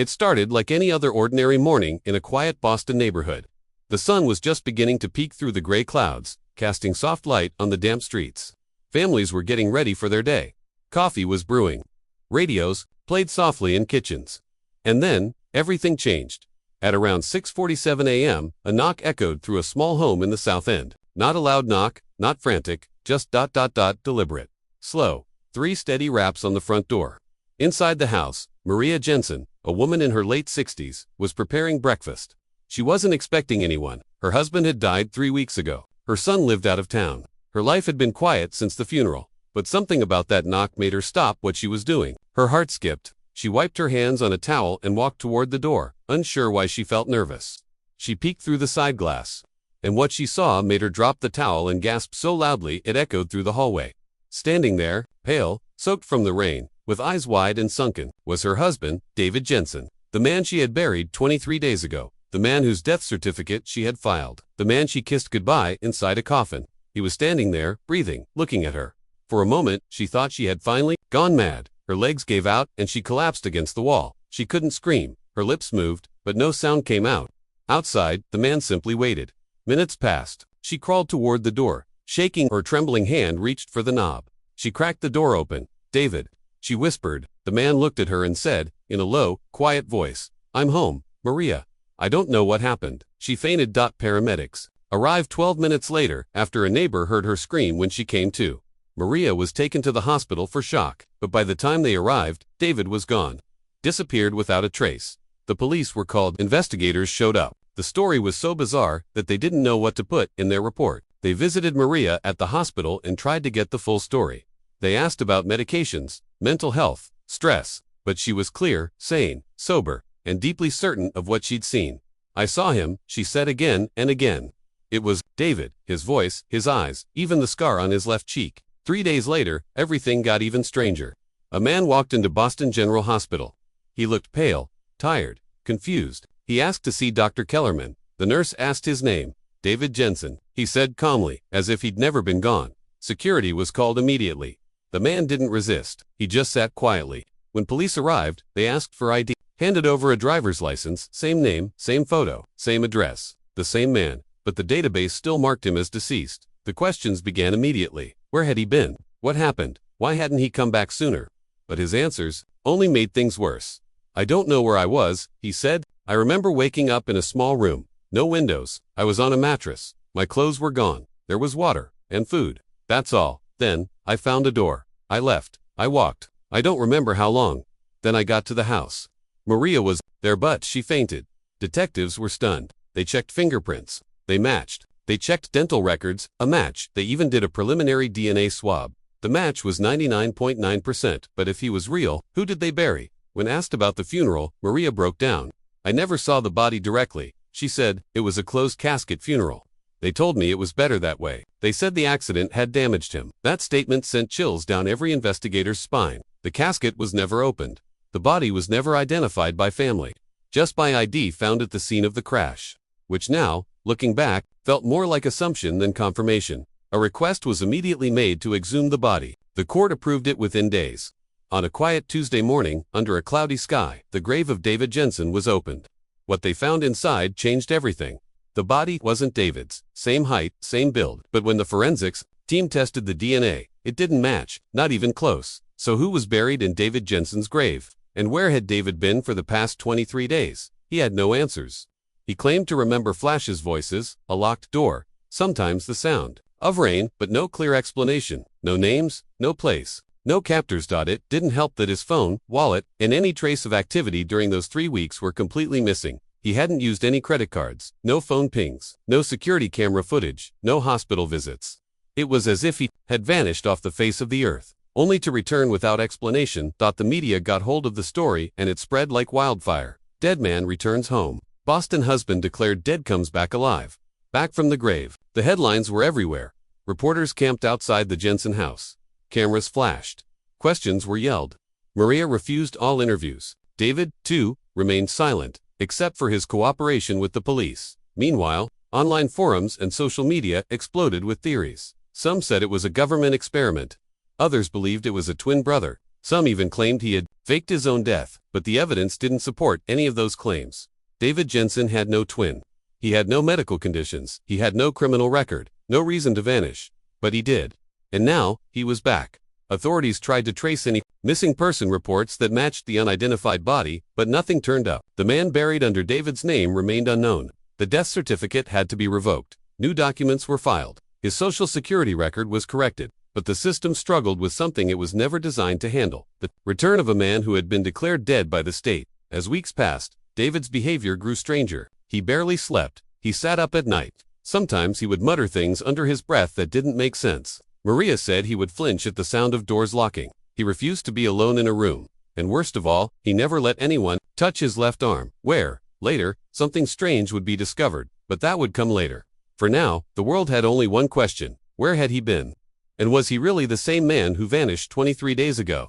It started like any other ordinary morning in a quiet Boston neighborhood. The sun was just beginning to peek through the gray clouds, casting soft light on the damp streets. Families were getting ready for their day. Coffee was brewing. Radios played softly in kitchens. And then, everything changed. At around 6:47 a.m., a knock echoed through a small home in the South End. Not a loud knock, not frantic, just deliberate. Slow. 3 steady raps on the front door. Inside the house, Maria Jensen, a woman in her late 60s, was preparing breakfast. She wasn't expecting anyone. Her husband had died 3 weeks ago. Her son lived out of town. Her life had been quiet since the funeral. But something about that knock made her stop what she was doing. Her heart skipped. She wiped her hands on a towel and walked toward the door, unsure why she felt nervous. She peeked through the side glass. And what she saw made her drop the towel and gasp so loudly it echoed through the hallway. Standing there, pale, soaked from the rain, with eyes wide and sunken, was her husband, David Jensen, the man she had buried 23 days ago, the man whose death certificate she had filed, the man she kissed goodbye inside a coffin. He was standing there, breathing, looking at her. For a moment, she thought she had finally gone mad. Her legs gave out and she collapsed against the wall. She couldn't scream. Her lips moved, but no sound came out. Outside, the man simply waited. Minutes passed. She crawled toward the door. Shaking, her trembling hand reached for the knob. She cracked the door open. "David," she whispered. The man looked at her and said, in a low, quiet voice, "I'm home, Maria. I don't know what happened." She fainted. Paramedics arrived 12 minutes later after a neighbor heard her scream when she came to. Maria was taken to the hospital for shock, but by the time they arrived, David was gone. Disappeared without a trace. The police were called. Investigators showed up. The story was so bizarre that they didn't know what to put in their report. They visited Maria at the hospital and tried to get the full story. They asked about medications, mental health, stress, but she was clear, sane, sober, and deeply certain of what she'd seen. "I saw him," she said again and again. It was David, his voice, his eyes, even the scar on his left cheek. 3 days later, everything got even stranger. A man walked into Boston General Hospital. He looked pale, tired, confused. He asked to see Dr. Kellerman. The nurse asked his name. "David Jensen," he said calmly, as if he'd never been gone. Security was called immediately. The man didn't resist. He just sat quietly. When police arrived, they asked for ID. Handed over a driver's license, same name, same photo, same address, the same man, but the database still marked him as deceased. The questions began immediately. Where had he been? What happened? Why hadn't he come back sooner? But his answers only made things worse. "I don't know where I was," he said. "I remember waking up in a small room. No windows. I was on a mattress. My clothes were gone. There was water and food. That's all. Then, I found a door. I left. I walked. I don't remember how long. Then I got to the house." Maria was there, but she fainted. Detectives were stunned. They checked fingerprints. They matched. They checked dental records, a match. They even did a preliminary DNA swab. The match was 99.9%, but if he was real, who did they bury? When asked about the funeral, Maria broke down. "I never saw the body directly," she said. "It was a closed casket funeral. They told me it was better that way. They said the accident had damaged him." That statement sent chills down every investigator's spine. The casket was never opened. The body was never identified by family, just by ID found at the scene of the crash, which now, looking back, felt more like assumption than confirmation. A request was immediately made to exhume the body. The court approved it within days. On a quiet Tuesday morning, under a cloudy sky, the grave of David Jensen was opened. What they found inside changed everything. The body wasn't David's, same height, same build, but when the forensics team tested the DNA, it didn't match, not even close. So who was buried in David Jensen's grave? And where had David been for the past 23 days? He had no answers. He claimed to remember flashes, voices, a locked door, sometimes the sound of rain, but no clear explanation, no names, no place, no captors. It didn't help that his phone, wallet, and any trace of activity during those 3 weeks were completely missing. He hadn't used any credit cards, no phone pings, no security camera footage, no hospital visits. It was as if he had vanished off the face of the earth, only to return without explanation. The media got hold of the story and it spread like wildfire. "Dead man returns home. Boston husband declared dead comes back alive. Back from the grave." The headlines were everywhere. Reporters camped outside the Jensen house. Cameras flashed. Questions were yelled. Maria refused all interviews. David, too, remained silent, except for his cooperation with the police. Meanwhile, online forums and social media exploded with theories. Some said it was a government experiment. Others believed it was a twin brother. Some even claimed he had faked his own death, but the evidence didn't support any of those claims. David Jensen had no twin. He had no medical conditions, he had no criminal record, no reason to vanish. But he did. And now, he was back. Authorities tried to trace any missing person reports that matched the unidentified body, but nothing turned up. The man buried under David's name remained unknown. The death certificate had to be revoked. New documents were filed. His social security record was corrected. But the system struggled with something it was never designed to handle: the return of a man who had been declared dead by the state. As weeks passed, David's behavior grew stranger. He barely slept. He sat up at night. Sometimes he would mutter things under his breath that didn't make sense. Maria said he would flinch at the sound of doors locking. He refused to be alone in a room. And worst of all, he never let anyone touch his left arm, where, later, something strange would be discovered. But that would come later. For now, the world had only one question: where had he been? And was he really the same man who vanished 23 days ago?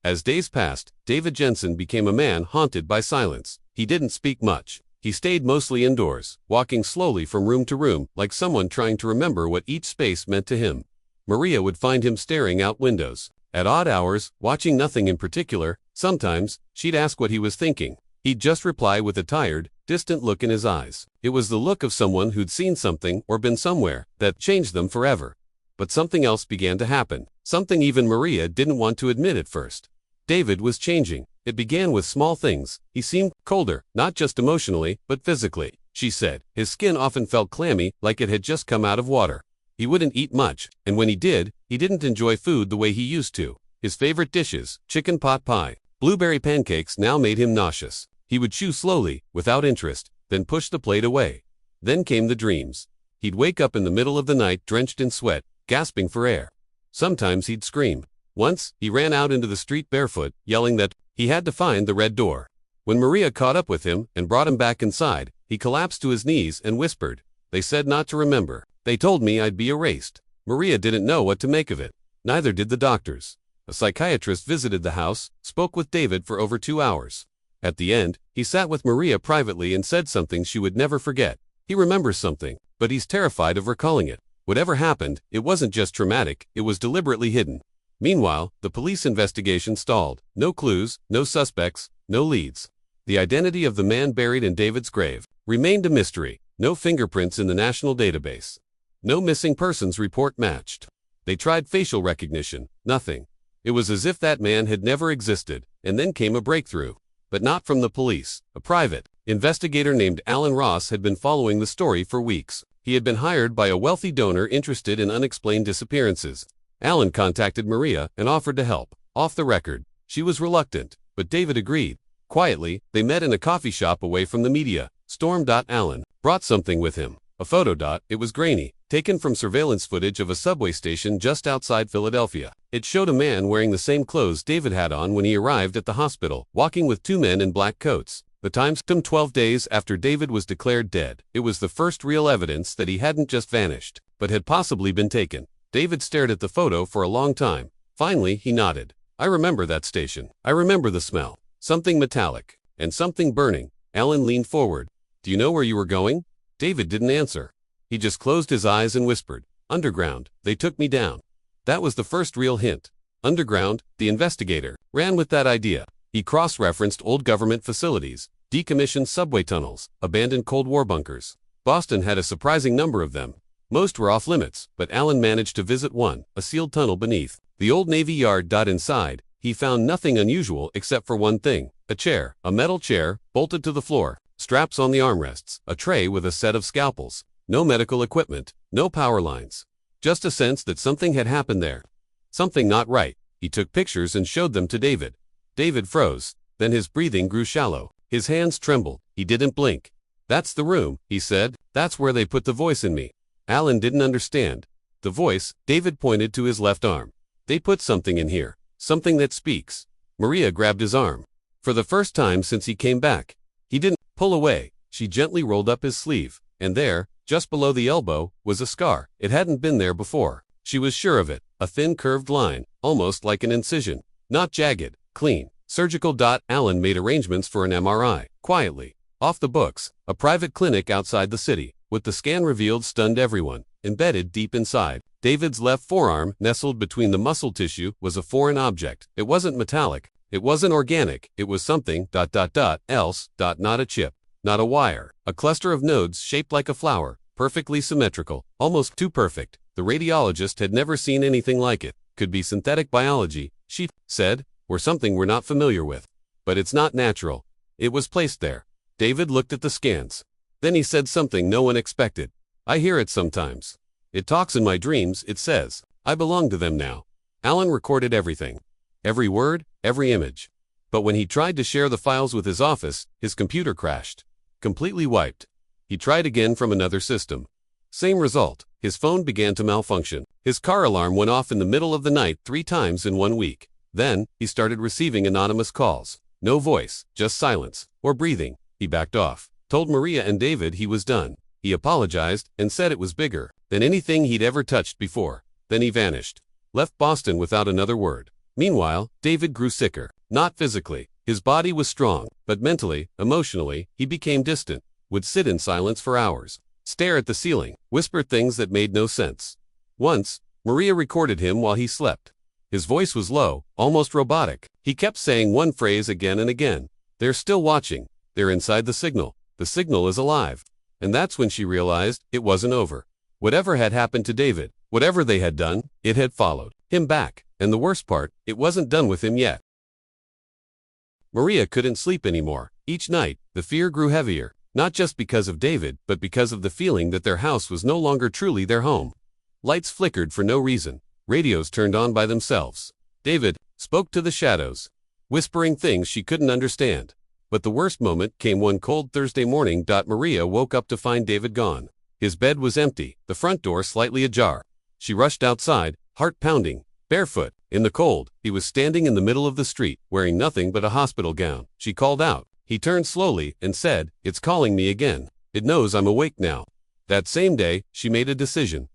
As days passed, David Jensen became a man haunted by silence. He didn't speak much. He stayed mostly indoors, walking slowly from room to room, like someone trying to remember what each space meant to him. Maria would find him staring out windows at odd hours, watching nothing in particular. Sometimes, she'd ask what he was thinking. He'd just reply with a tired, distant look in his eyes. It was the look of someone who'd seen something or been somewhere that changed them forever. But something else began to happen, something even Maria didn't want to admit at first. David was changing. It began with small things. He seemed colder, not just emotionally, but physically, she said. His skin often felt clammy, like it had just come out of water. He wouldn't eat much, and when he did, he didn't enjoy food the way he used to. His favorite dishes, chicken pot pie, blueberry pancakes, now made him nauseous. He would chew slowly, without interest, then push the plate away. Then came the dreams. He'd wake up in the middle of the night drenched in sweat, gasping for air. Sometimes he'd scream. Once, he ran out into the street barefoot, yelling that he had to find the red door. When Maria caught up with him and brought him back inside, he collapsed to his knees and whispered, "They said not to remember. They told me I'd be erased." Maria didn't know what to make of it. Neither did the doctors. A psychiatrist visited the house, spoke with David for over 2 hours. At the end, he sat with Maria privately and said something she would never forget. He remembers something, but he's terrified of recalling it. Whatever happened, it wasn't just traumatic, it was deliberately hidden. Meanwhile, the police investigation stalled. No clues, no suspects, no leads. The identity of the man buried in David's grave remained a mystery. No fingerprints in the national database. No missing persons report matched. They tried facial recognition, nothing. It was as if that man had never existed, and then came a breakthrough. But not from the police. A private investigator named Alan Ross had been following the story for weeks. He had been hired by a wealthy donor interested in unexplained disappearances. Alan contacted Maria and offered to help. Off the record, she was reluctant, but David agreed. Quietly, they met in a coffee shop away from the media. Alan brought something with him. A photo. It was grainy, taken from surveillance footage of a subway station just outside Philadelphia. It showed a man wearing the same clothes David had on when he arrived at the hospital, walking with 2 men in black coats. The time stamped 12 days after David was declared dead. It was the first real evidence that he hadn't just vanished, but had possibly been taken. David stared at the photo for a long time. Finally, he nodded. "I remember that station. I remember the smell. Something metallic. And something burning." Alan leaned forward. "Do you know where you were going?" David didn't answer. He just closed his eyes and whispered, "Underground. They took me down." That was the first real hint. Underground, the investigator ran with that idea. He cross-referenced old government facilities, decommissioned subway tunnels, abandoned Cold War bunkers. Boston had a surprising number of them. Most were off-limits, but Alan managed to visit one, a sealed tunnel beneath the old Navy Yard. Inside, he found nothing unusual except for one thing: a chair, a metal chair, bolted to the floor, straps on the armrests, a tray with a set of scalpels. No medical equipment, no power lines. Just a sense that something had happened there. Something not right. He took pictures and showed them to David. David froze. Then his breathing grew shallow. His hands trembled. He didn't blink. "That's the room," he said. "That's where they put the voice in me." Alan didn't understand. The voice, David pointed to his left arm. "They put something in here. Something that speaks." Maria grabbed his arm. For the first time since he came back. He didn't pull away. She gently rolled up his sleeve. And there, just below the elbow, was a scar. It hadn't been there before. She was sure of it. A thin curved line, almost like an incision. Not jagged, clean, surgical. Alan made arrangements for an MRI, quietly. Off the books, a private clinic outside the city. What the scan revealed stunned everyone. embedded deep inside. David's left forearm, nestled between the muscle tissue, was a foreign object. It wasn't metallic. It wasn't organic. It was something else, not a chip, not a wire. A cluster of nodes shaped like a flower, perfectly symmetrical, almost too perfect. The radiologist had never seen anything like it. Could be synthetic biology, she said, or something we're not familiar with. But it's not natural. It was placed there. David looked at the scans. Then he said something no one expected. I hear it sometimes. It talks in my dreams, it says. I belong to them now. Alan recorded everything. Every word, every image. But when he tried to share the files with his office, his computer crashed. Completely wiped. He tried again from another system. Same result. His phone began to malfunction. His car alarm went off in the middle of the night 3 times in 1 week. Then, he started receiving anonymous calls. No voice, just silence, or breathing. He backed off. Told Maria and David he was done. He apologized and said it was bigger than anything he'd ever touched before. Then he vanished. Left Boston without another word. Meanwhile, David grew sicker. Not physically. His body was strong, but mentally, emotionally, he became distant. Would sit in silence for hours. Stare at the ceiling. Whisper things that made no sense. Once, Maria recorded him while he slept. His voice was low, almost robotic. He kept saying one phrase again and again. They're still watching. They're inside the signal. The signal is alive. And that's when she realized it wasn't over. Whatever had happened to David, whatever they had done, it had followed him back. And the worst part, it wasn't done with him yet. Maria couldn't sleep anymore. Each night, the fear grew heavier. Not just because of David, but because of the feeling that their house was no longer truly their home. Lights flickered for no reason. Radios turned on by themselves. David spoke to the shadows, whispering things she couldn't understand. But the worst moment came one cold Thursday morning. Maria woke up to find David gone. His bed was empty, the front door slightly ajar. She rushed outside, heart pounding, barefoot. In the cold, he was standing in the middle of the street, wearing nothing but a hospital gown. She called out. He turned slowly and said, "It's calling me again. It knows I'm awake now." That same day, she made a decision.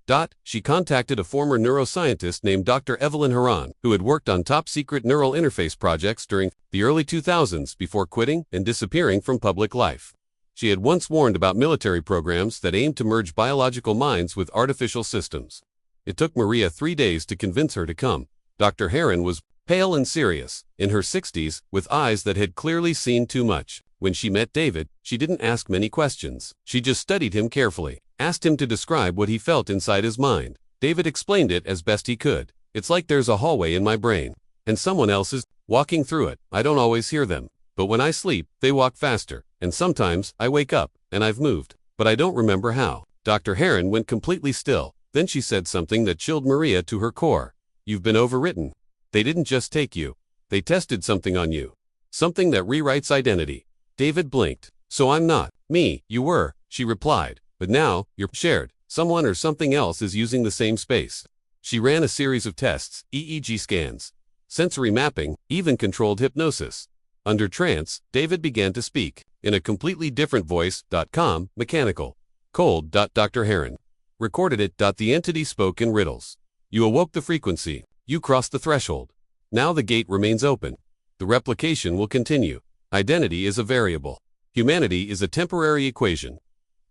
She contacted a former neuroscientist named Dr. Evelyn Haran, who had worked on top-secret neural interface projects during the early 2000s before quitting and disappearing from public life. She had once warned about military programs that aimed to merge biological minds with artificial systems. It took Maria 3 days to convince her to come. Dr. Haran was pale and serious, in her 60s, with eyes that had clearly seen too much. When she met David, she didn't ask many questions. She just studied him carefully, asked him to describe what he felt inside his mind. David explained it as best he could. It's like there's a hallway in my brain, and someone else is walking through it. I don't always hear them, but when I sleep, they walk faster, and sometimes I wake up, and I've moved, but I don't remember how. Dr. Haran went completely still. Then she said something that chilled Maria to her core. You've been overwritten. They didn't just take you. They tested something on you. Something that rewrites identity. David blinked. So I'm not me. You were, she replied. But now, you're shared. Someone or something else is using the same space. She ran a series of tests, EEG scans, sensory mapping, even controlled hypnosis. Under trance, David began to speak, in a completely different voice. Calm, mechanical. Cold. Dr. Haran recorded it. The entity spoke in riddles. You awoke the frequency. You crossed the threshold. Now the gate remains open. The replication will continue. Identity is a variable. Humanity is a temporary equation.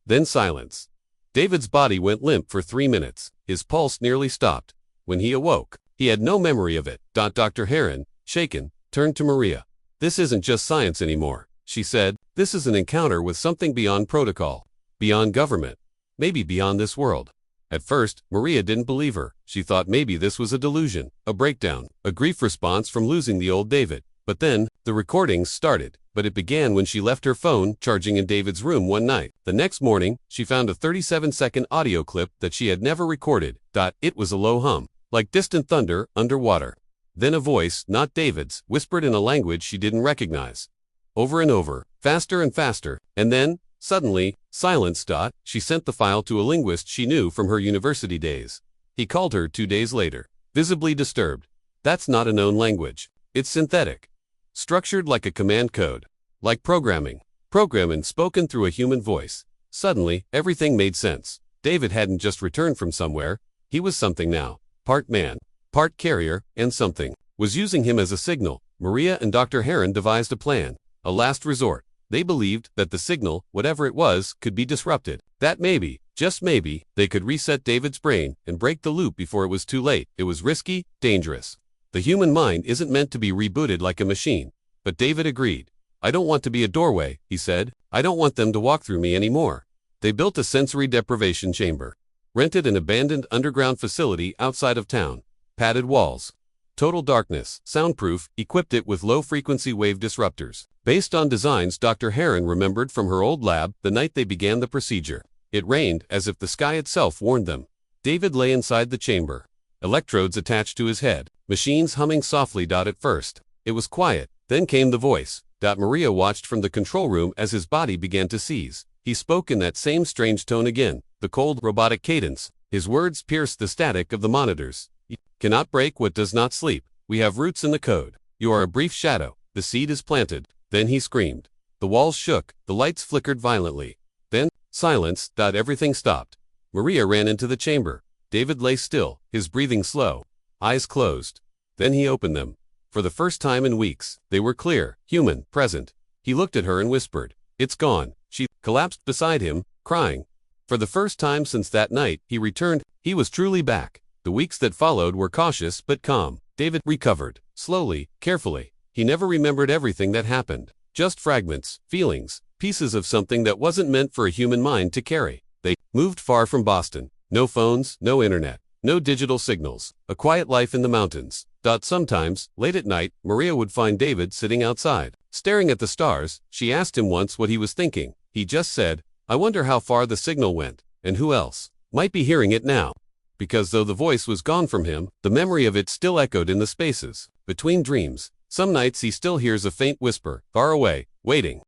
Then silence. David's body went limp for 3 minutes. His pulse nearly stopped. When he awoke, he had no memory of it. Dr. Haran, shaken, turned to Maria. This isn't just science anymore, she said. This is an encounter with something beyond protocol, beyond government, maybe beyond this world. At first, Maria didn't believe her. She thought maybe this was a delusion, a breakdown, a grief response from losing the old David. But then, the recordings started. But it began when she left her phone charging in David's room one night. The next morning, she found a 37-second audio clip that she had never recorded. It was a low hum, like distant thunder underwater. Then a voice, not David's, whispered in a language she didn't recognize. Over and over, faster and faster, and then, suddenly, silence. She sent the file to a linguist she knew from her university days. He called her 2 days later, visibly disturbed. That's not a known language. It's synthetic. Structured like a command code. Like programming. Programming spoken through a human voice. Suddenly, everything made sense. David hadn't just returned from somewhere. He was something now. Part man, part carrier, and something was using him as a signal. Maria and Dr. Haran devised a plan. A last resort. They believed that the signal, whatever it was, could be disrupted. That maybe, just maybe, they could reset David's brain and break the loop before it was too late. It was risky, dangerous. The human mind isn't meant to be rebooted like a machine. But David agreed. I don't want to be a doorway, he said. I don't want them to walk through me anymore. They built a sensory deprivation chamber. Rented an abandoned underground facility outside of town. Padded walls. Total darkness, soundproof, equipped it with low-frequency wave disruptors. Based on designs Dr. Heron remembered from her old lab the night they began the procedure. It rained as if the sky itself warned them. David lay inside the chamber. Electrodes attached to his head. Machines humming softly. At first, it was quiet. Then came the voice. Maria watched from the control room as his body began to seize. He spoke in that same strange tone again, the cold, robotic cadence. His words pierced the static of the monitors. Cannot break what does not sleep. We have roots in the code. You are a brief shadow. The seed is planted. Then he screamed. The walls shook. The lights flickered violently. Then, silence. Everything stopped. Maria ran into the chamber. David lay still, his breathing slow. Eyes closed. Then he opened them. For the first time in weeks, they were clear, human, present. He looked at her and whispered, "It's gone." She collapsed beside him, crying. For the first time since that night, he returned. He was truly back. The weeks that followed were cautious but calm. David recovered, slowly, carefully. He never remembered everything that happened. Just fragments, feelings, pieces of something that wasn't meant for a human mind to carry. They moved far from Boston. No phones, no internet, no digital signals. A quiet life in the mountains. Sometimes, late at night, Maria would find David sitting outside, staring at the stars. She asked him once what he was thinking. He just said, "I wonder how far the signal went, and who else might be hearing it now." Because though the voice was gone from him, the memory of it still echoed in the spaces. Between dreams, some nights he still hears a faint whisper, far away, waiting.